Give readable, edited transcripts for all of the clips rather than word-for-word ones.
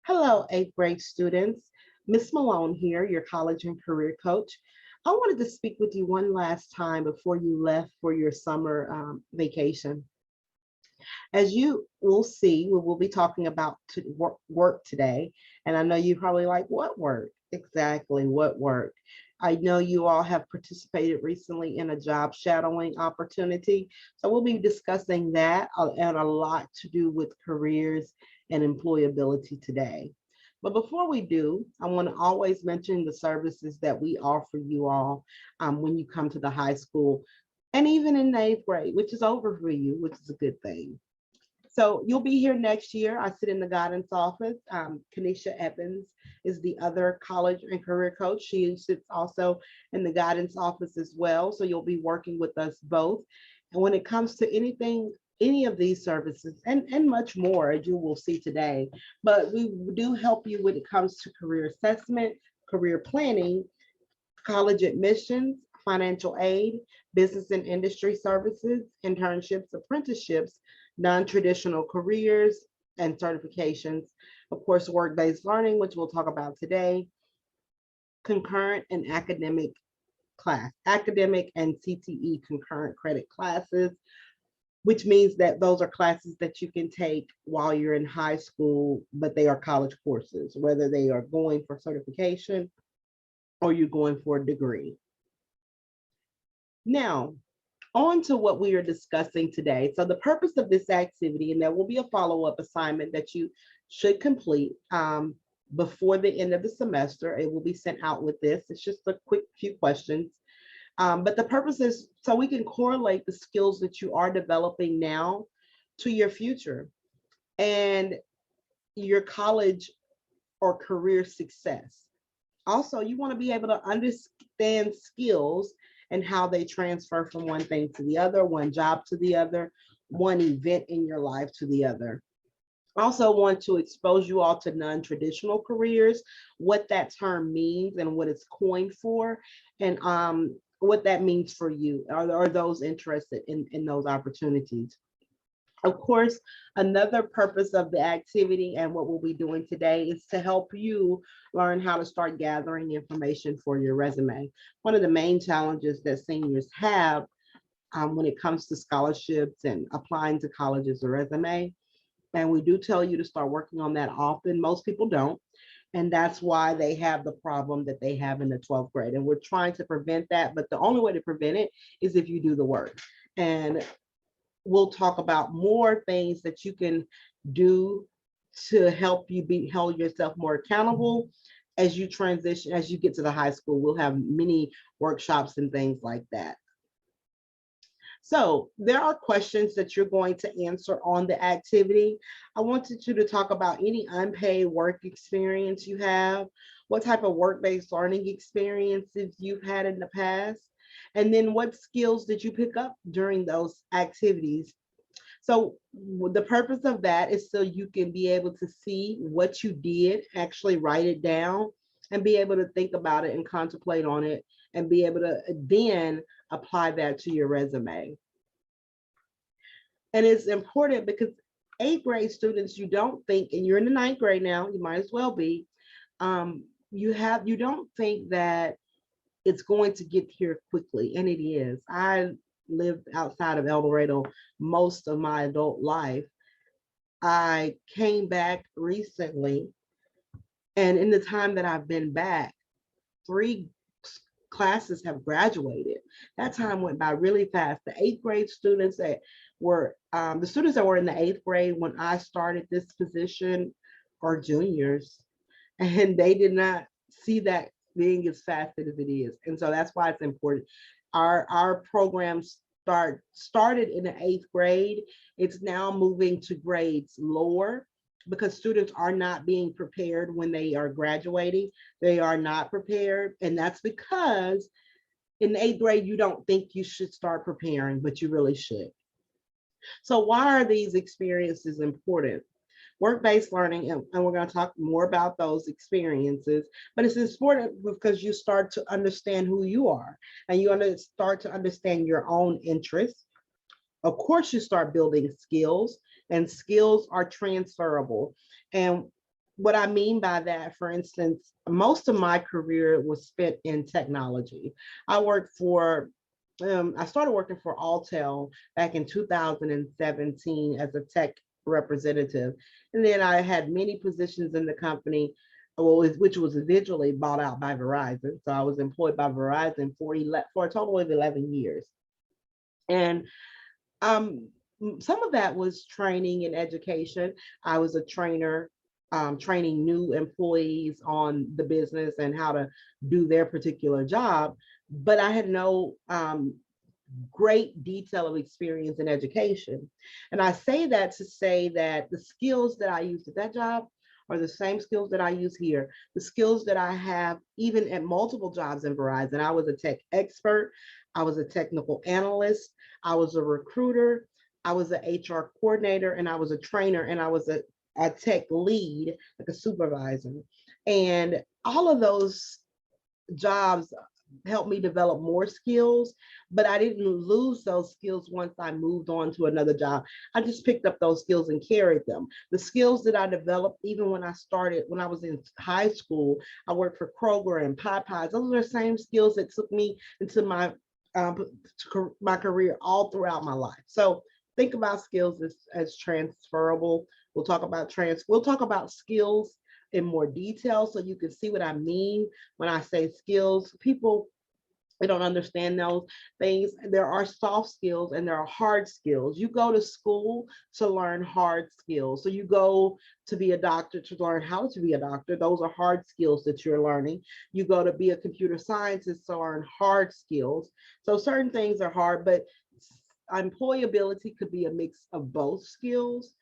Hello, eighth grade students. Miss Malone here, your college and career coach. I wanted to speak with you one last time before you left for your summer vacation. As you will see, we will be talking about work today. And I know you probably like, what work? Exactly, what work? I know you all have participated recently in a job shadowing opportunity. So we'll be discussing that and a lot to do with careers and employability today. But before we do, I want to always mention the services that we offer you all when you come to the high school and even in the eighth grade, which is over for you, which is a good thing. So you'll be here next year. I sit in the guidance office. Kanisha Evans is the other college and career coach. She sits also in the guidance office as well. So you'll be working with us both. And when it comes to anything, any of these services and much more, as you will see today, but we do help you when it comes to career assessment, career planning, college admissions, financial aid, business and industry services, internships, apprenticeships, non-traditional careers, and certifications. Of course, work-based learning, which we'll talk about today, concurrent and academic and CTE concurrent credit classes, which means that those are classes that you can take while you're in high school, but they are college courses, whether they are going for certification or you're going for a degree. Now, on to what we are discussing today. So the purpose of this activity, and there will be a follow-up assignment that you should complete before the end of the semester. It will be sent out with this. It's just a quick few questions. But the purpose is so we can correlate the skills that you are developing now to your future and your college or career success. Also, you want to be able to understand skills and how they transfer from one thing to the other, one job to the other, one event in your life to the other. Also want to expose you all to non-traditional careers, what that term means and what it's coined for, and what that means for you. Are those interested in those opportunities? Of course, another purpose of the activity and what we'll be doing today is to help you learn how to start gathering information for your resume. One of the main challenges that seniors have when it comes to scholarships and applying to college is a resume. And we do tell you to start working on that often. Most people don't. And that's why they have the problem that they have in the 12th grade. And we're trying to prevent that. But the only way to prevent it is if you do the work. And we'll talk about more things that you can do to help you hold yourself more accountable as you transition, as you get to the high school. We'll have many workshops and things like that. So there are questions that you're going to answer on the activity. I wanted you to talk about any unpaid work experience you have, what type of work-based learning experiences you've had in the past, and then what skills did you pick up during those activities. So the purpose of that is so you can be able to see what you did, actually write it down, and be able to think about it and contemplate on it and be able to then apply that to your resume. And it's important because eighth grade students, you don't think, and you're in the ninth grade now, you might as well be, you don't think that it's going to get here quickly, and it is. I lived outside of El Dorado most of my adult life. I came back recently, and in the time that I've been back, 3 classes have graduated. That time went by really fast. The eighth grade students that were, the students that were in the eighth grade when I started this position are juniors, and they did not see that being as fast as it is. And so that's why it's important. Our programs started in the eighth grade. It's now moving to grades lower because students are not being prepared when they are graduating. They are not prepared. And that's because in the eighth grade, you don't think you should start preparing, but you really should. So why are these experiences important? Work-based learning, and we're going to talk more about those experiences, but it's important because you start to understand who you are and you start to understand your own interests. Of course, you start building skills, and skills are transferable. And What I mean by that, for instance, most of my career was spent in technology. I worked for, I started working for Alltel back in 2017 as a tech representative. And then I had many positions in the company, well, which was eventually bought out by Verizon. So I was employed by Verizon for a total of 11 years. And um, some of that was training and education. I was a trainer, training new employees on the business and how to do their particular job. But I had no great detail of experience in education. And I say that to say that the skills that I used at that job are the same skills that I use here. The skills that I have even at multiple jobs in Verizon. I was a tech expert, I was a technical analyst, I was a recruiter, I was an HR coordinator, and I was a trainer, and I was a tech lead, like a supervisor. And all of those jobs helped me develop more skills, but I didn't lose those skills once I moved on to another job. I just picked up those skills and carried them. The skills that I developed, even when I was in high school, I worked for Kroger and Popeyes. Those are the same skills that took me into my career all throughout my life. So think about skills as transferable. We'll talk about skills in more detail so you can see what I mean when I say skills. People, they don't understand those things. There are soft skills and there are hard skills. You go to school to learn hard skills. So you go to be a doctor to learn how to be a doctor. Those are hard skills that you're learning. You go to be a computer scientist to learn hard skills. So certain things are hard, but employability could be a mix of both skills.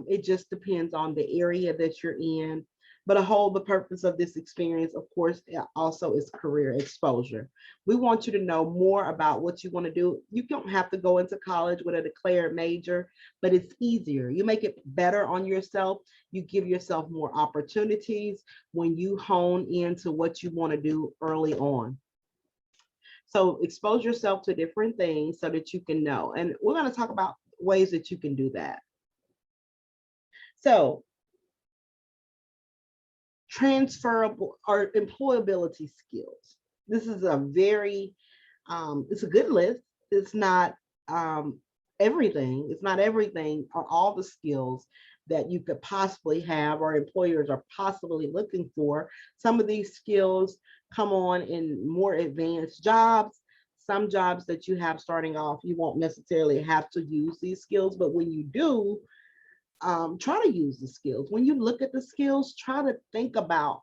It just depends on the area that you're in. But the purpose of this experience, of course, also is career exposure. We want you to know more about what you want to do. You don't have to go into college with a declared major, but it's easier. You make it better on yourself. You give yourself more opportunities when you hone into what you want to do early on. So expose yourself to different things so that you can know. And we're going to talk about ways that you can do that. So transferable or employability skills. This is a very, it's a good list. It's not everything. It's not everything or all the skills that you could possibly have or employers are possibly looking for. Some of these skills come on in more advanced jobs. Some jobs that you have starting off, you won't necessarily have to use these skills, but when you do, try to use the skills. When you look at the skills, try to think about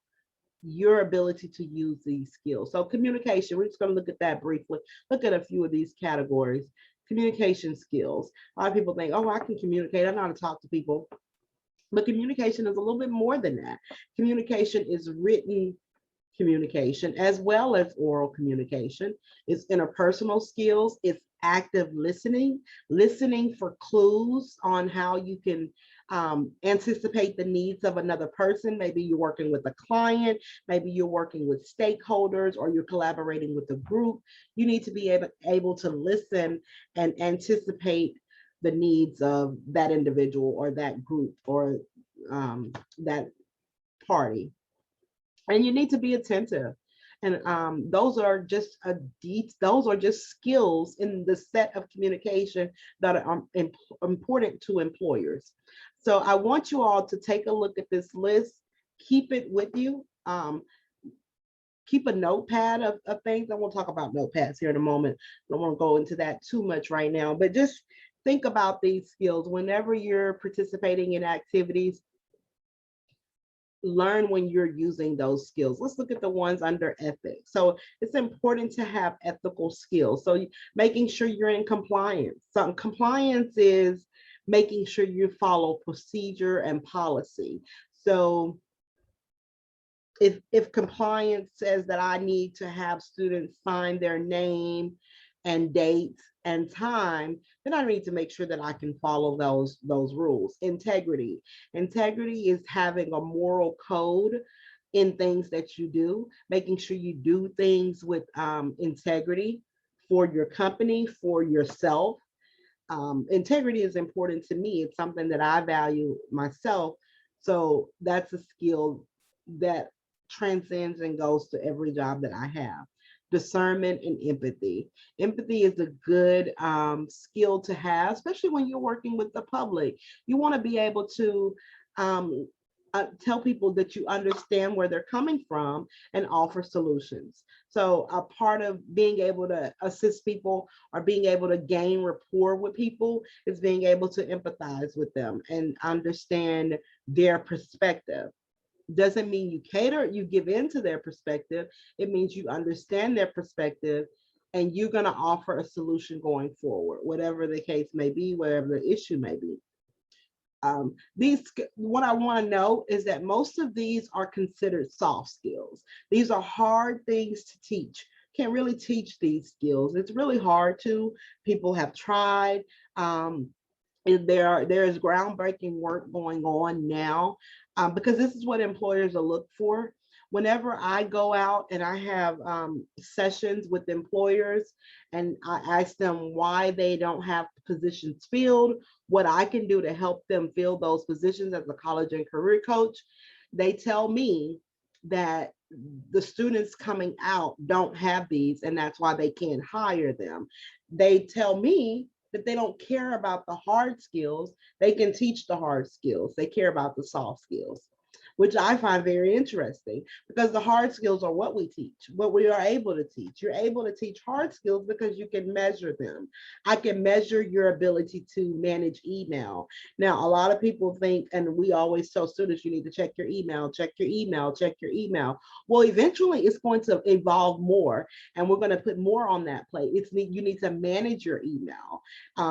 your ability to use these skills. So communication, we're just going to look at that briefly. Look at a few of these categories. Communication skills. A lot of people think, oh, I can communicate. I know how to talk to people. But communication is a little bit more than that. Communication is written communication as well as oral communication. It's interpersonal skills. It's active listening, listening for clues on how you can anticipate the needs of another person. Maybe you're working with a client, maybe you're working with stakeholders, or you're collaborating with a group. You need to be able to listen and anticipate the needs of that individual or that group or that party. And you need to be attentive. And those are just skills in the set of communication that are important to employers. So I want you all to take a look at this list, keep it with you. Keep a notepad of things. I won't talk about notepads here in a moment. I don't want to go into that too much right now, but just think about these skills whenever you're participating in activities. Learn when you're using those skills. Let's look at the ones under ethics. So it's important to have ethical skills. So making sure you're in compliance. So compliance is making sure you follow procedure and policy. So if compliance says that I need to have students sign their name and date and time, then I need to make sure that I can follow those rules. Integrity. Integrity is having a moral code in things that you do, making sure you do things with integrity for your company, for yourself. Integrity is important to me. It's something that I value myself. So that's a skill that transcends and goes to every job that I have. Discernment and empathy. Empathy is a good skill to have, especially when you're working with the public. You want to be able to um, tell people that you understand where they're coming from and offer solutions. So a part of being able to assist people or being able to gain rapport with people is being able to empathize with them and understand their perspective. Doesn't mean you cater, you give in to their perspective. It means you understand their perspective and you're going to offer a solution going forward, whatever the case may be, whatever the issue may be. What I want to know is that most of these are considered soft skills. These are hard things to teach. Can't really teach these skills. It's really hard to. People have tried. There is groundbreaking work going on now, because this is what employers will look for. Whenever I go out and I have sessions with employers and I ask them why they don't have positions filled, what I can do to help them fill those positions as a college and career coach, they tell me that the students coming out don't have these and that's why they can't hire them. They tell me that they don't care about the hard skills. They can teach the hard skills. They care about the soft skills, which I find very interesting because the hard skills are what we teach, what we are able to teach. You're able to teach hard skills because you can measure them. I can measure your ability to manage email. Now, a lot of people think, and we always tell students, you need to check your email, check your email, check your email. Well, eventually it's going to evolve more and we're going to put more on that plate. You need to manage your email.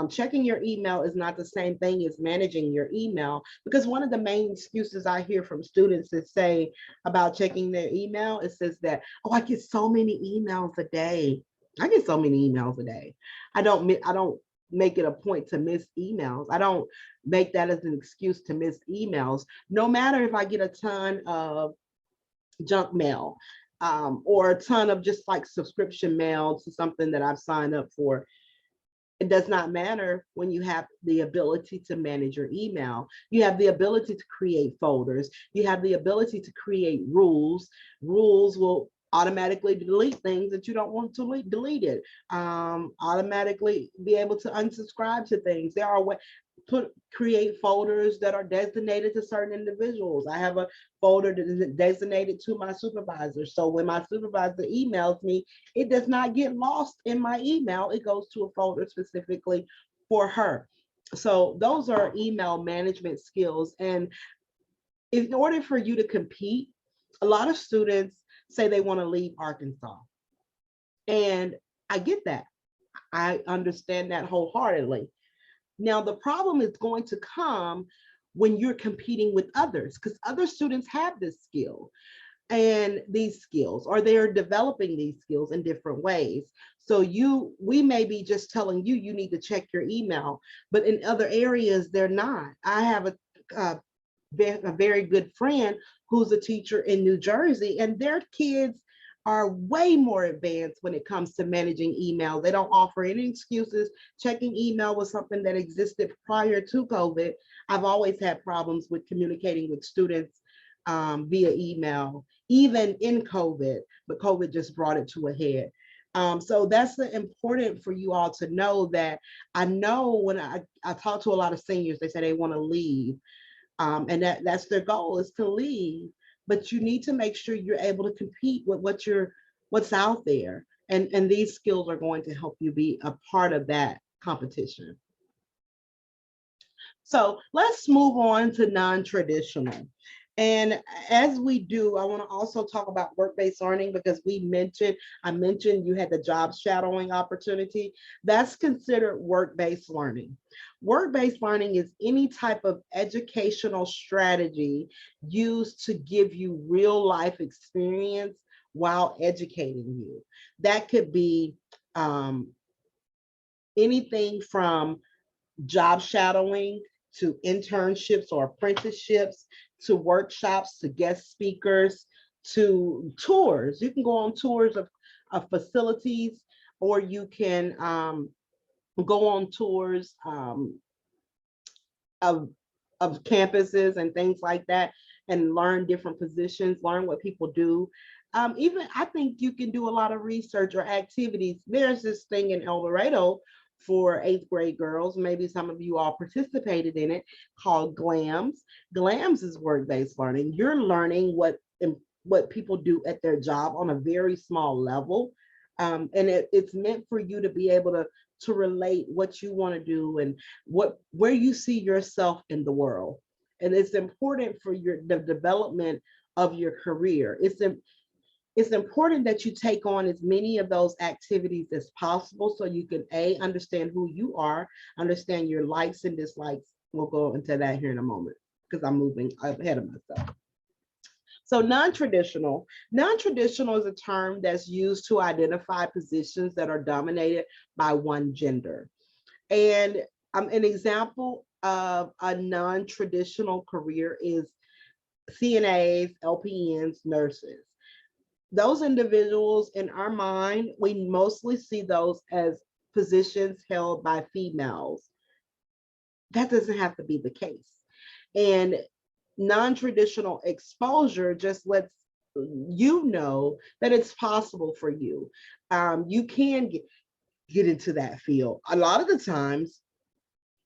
Checking your email is not the same thing as managing your email, because one of the main excuses I hear from students that say about checking their email, it says that, oh, I get so many emails a day. I get so many emails a day. I don't make it a point to miss emails. I don't make that as an excuse to miss emails. No matter if I get a ton of junk mail, or a ton of just like subscription mail to something that I've signed up for. It does not matter when you have the ability to manage your email. You have the ability to create folders. You have the ability to create rules. Rules will automatically delete things that you don't want to delete it. Automatically be able to unsubscribe to things. There are ways. Create folders that are designated to certain individuals. I have a folder that is designated to my supervisor. So when my supervisor emails me, it does not get lost in my email. It goes to a folder specifically for her. So those are email management skills. And in order for you to compete, a lot of students say they want to leave Arkansas. And I get that. I understand that wholeheartedly. Now, the problem is going to come when you're competing with others, because other students have this skill and these skills, or they're developing these skills in different ways. So we may be just telling you, you need to check your email, but in other areas, they're not. I have a very good friend who's a teacher in New Jersey, and their kids are way more advanced when it comes to managing email. They don't offer any excuses. Checking email was something that existed prior to COVID. I've always had problems with communicating with students via email, even in COVID, but COVID just brought it to a head. So that's important for you all to know that. I know when I talk to a lot of seniors, they say they want to leave. And that's their goal, is to leave. But you need to make sure you're able to compete with what's out there. And these skills are going to help you be a part of that competition. So let's move on to non-traditional. And as we do, I want to also talk about work-based learning, because I mentioned you had the job shadowing opportunity. That's considered work-based learning. Work-based learning is any type of educational strategy used to give you real life experience while educating you. That could be anything from job shadowing to internships or apprenticeships, to workshops, to guest speakers, to tours. You can go on tours of facilities, or you can go on tours of of campuses and things like that, and learn different positions, learn what people do. Even I think you can do a lot of research or activities. There's this thing in El Dorado for 8th grade girls. Maybe some of you all participated in it, called GLAMS. GLAMS is work-based learning. You're learning what people do at their job on a very small level. And it's meant for you to be able to relate what you want to do and where you see yourself in the world. And it's important for the development of your career. It's important that you take on as many of those activities as possible so you can understand who you are, understand your likes and dislikes. We'll go into that here in a moment because I'm moving ahead of myself. So non-traditional is a term that's used to identify positions that are dominated by one gender. And an example of a non-traditional career is CNAs, LPNs, nurses. Those individuals, in our mind, we mostly see those as positions held by females. That doesn't have to be the case. And non-traditional exposure just lets you know that it's possible for you. You can get into that field. A lot of the times,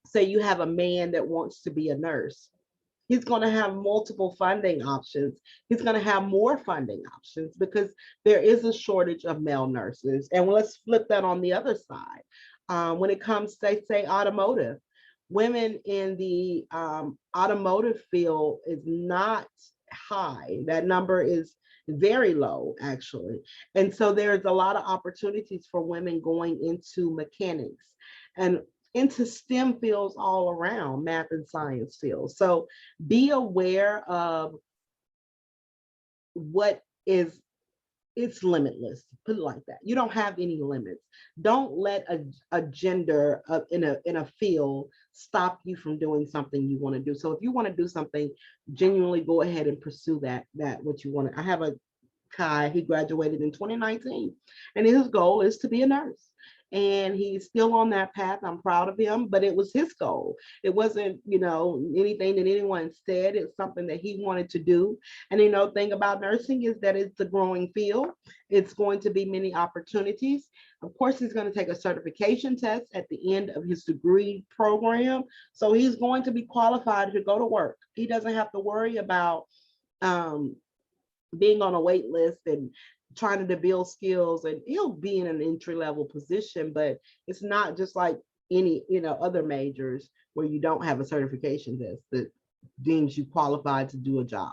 say you have a man that wants to be a nurse, he's going to have multiple funding options. He's going to have more funding options because there is a shortage of male nurses. And let's flip that on the other side. When it comes to, say, automotive, women in the automotive field is not high. That number is very low, actually. And so there's a lot of opportunities for women going into mechanics and into STEM fields all around, math and science fields. So be aware of what is, it's limitless, put it like that. You don't have any limits. Don't let a gender in a field stop you from doing something you want to do. So if you want to do something, genuinely go ahead and pursue that what you want. I have a guy, he graduated in 2019, and his goal is to be a nurse. And he's still on that path. I'm proud of him, but it was his goal. It wasn't, anything that anyone said. It's something that he wanted to do. And thing about nursing is that it's a growing field. It's going to be many opportunities. Of course, he's going to take a certification test at the end of his degree program. So he's going to be qualified to go to work. He doesn't have to worry about being on a wait list and trying to build skills, and he'll be in an entry-level position, but it's not just like any other majors where you don't have a certification test that deems you qualified to do a job.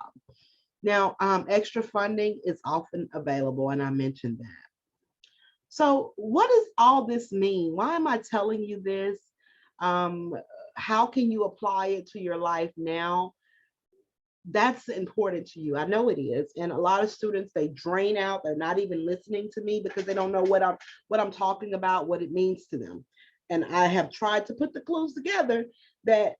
Now, extra funding is often available, and I mentioned that. So what does all this mean? Why am I telling you this? How can you apply it to your life now? That's important to you. I know it is. And a lot of students, they drain out. They're not even listening to me because they don't know what I'm talking about, what it means to them. And I have tried to put the clues together that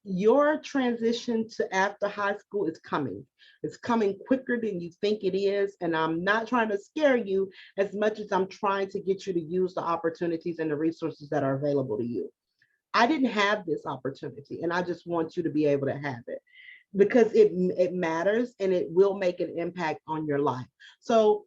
your transition to after high school is coming. It's coming quicker than you think it is. And I'm not trying to scare you as much as I'm trying to get you to use the opportunities and the resources that are available to you. I didn't have this opportunity, and I just want you to be able to have it, because it matters and it will make an impact on your life. So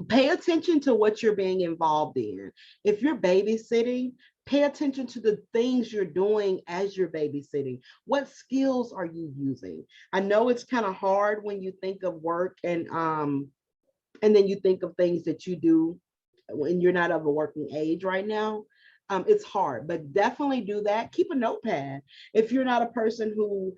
pay attention to what you're being involved in. If you're babysitting, pay attention to the things you're doing as you're babysitting. What skills are you using? I know it's kind of hard when you think of work and then you think of things that you do when you're not of a working age right now. It's hard, but definitely do that. Keep a notepad. If you're not a person who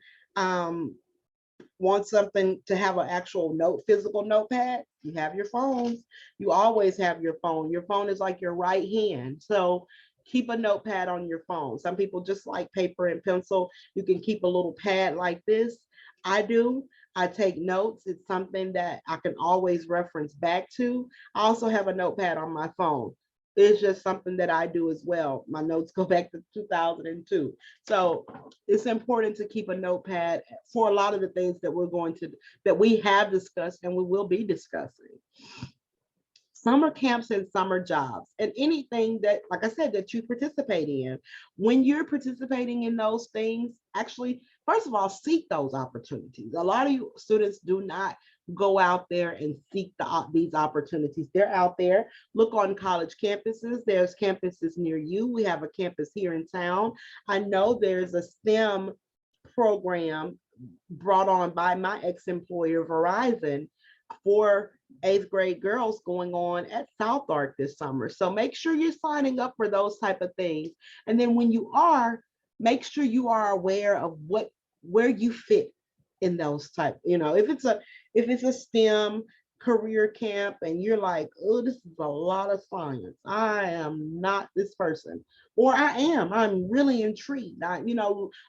want something to have an actual physical notepad, you have your phones. You always have your phone. Your phone is like your right hand. So keep a notepad on your phone. Some people just like paper and pencil. You can keep a little pad like this. I do. I take notes. It's something that I can always reference back to. I also have a notepad on my phone. It's just something that I do as well. My notes go back to 2002. So it's important to keep a notepad for a lot of the things that we have discussed and we will be discussing. Summer camps and summer jobs, and anything that, like I said, that you participate in. When you're participating in those things, actually first of all, seek those opportunities. A lot of you students do not go out there and seek these opportunities. They're out there. Look on college campuses. There's campuses near you. We have a campus here in town. I know there's a STEM program brought on by my ex-employer, Verizon, for 8th grade girls going on at South Arc this summer. So make sure you're signing up for those type of things. And then when you are, make sure you are aware of where you fit in those type, if it's a STEM career camp and you're like, oh, this is a lot of science, I am not this person, or I'm really intrigued.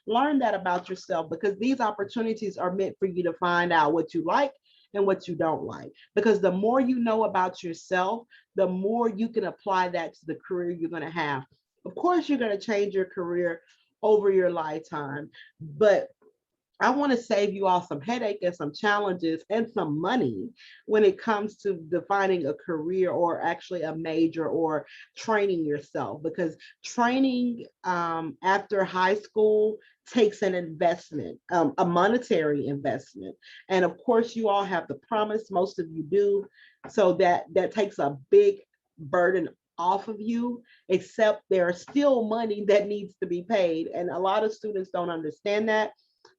Learn that about yourself, because these opportunities are meant for you to find out what you like and what you don't like, because the more you know about yourself, the more you can apply that to the career you're going to have. Of course, you're going to change your career over your lifetime, but I want to save you all some headache and some challenges and some money when it comes to defining a career, or actually a major, or training yourself, because training after high school takes an investment, a monetary investment. And of course, you all have the promise, most of you do. So that takes a big burden off of you, except there's still money that needs to be paid. And a lot of students don't understand that.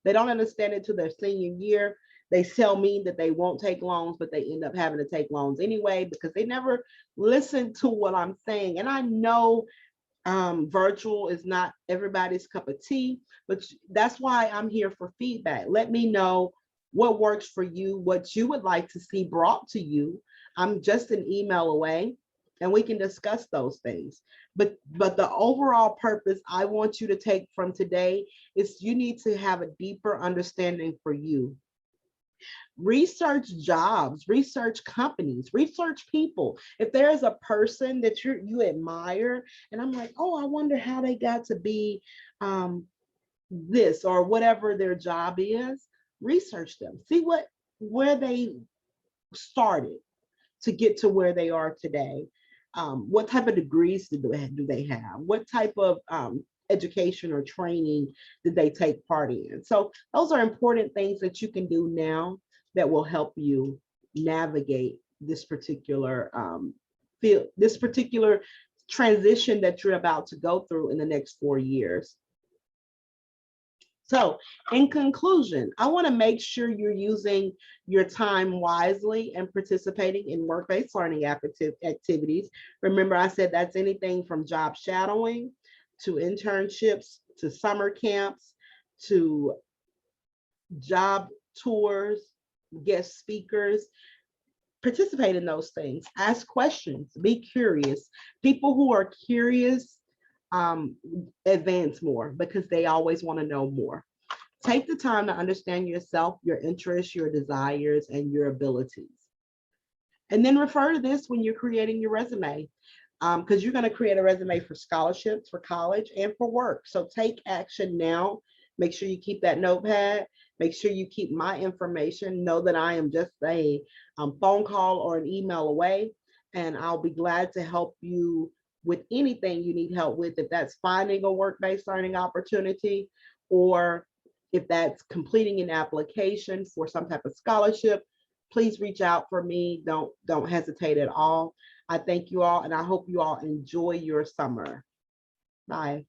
They don't understand it to their senior year. They tell me that they won't take loans, but they end up having to take loans anyway, because they never listen to what I'm saying. And I know virtual is not everybody's cup of tea, but that's why I'm here for feedback. Let me know what works for you, what you would like to see brought to you. I'm just an email away, and we can discuss those things. But the overall purpose I want you to take from today is you need to have a deeper understanding for you. Research jobs, research companies, research people. If there's a person that you admire, and I'm like, oh, I wonder how they got to be this or whatever their job is, research them. See where they started to get to where they are today. What type of degrees do they have? What type of education or training did they take part in? So those are important things that you can do now that will help you navigate this particular field, this particular transition that you're about to go through in the next 4 years. So in conclusion, I want to make sure you're using your time wisely and participating in work-based learning activities. Remember, I said that's anything from job shadowing to internships to summer camps to job tours, guest speakers. Participate in those things. Ask questions. Be curious. People who are curious advance more, because they always want to know more. Take the time to understand yourself, your interests, your desires, and your abilities. And then refer to this when you're creating your resume, because you're going to create a resume for scholarships, for college, and for work. So take action now. Make sure you keep that notepad. Make sure you keep my information. Know that I am just a phone call or an email away, and I'll be glad to help you with anything you need help with, if that's finding a work-based learning opportunity, or if that's completing an application for some type of scholarship. Please reach out for me. Don't hesitate at all. I thank you all, and I hope you all enjoy your summer. Bye.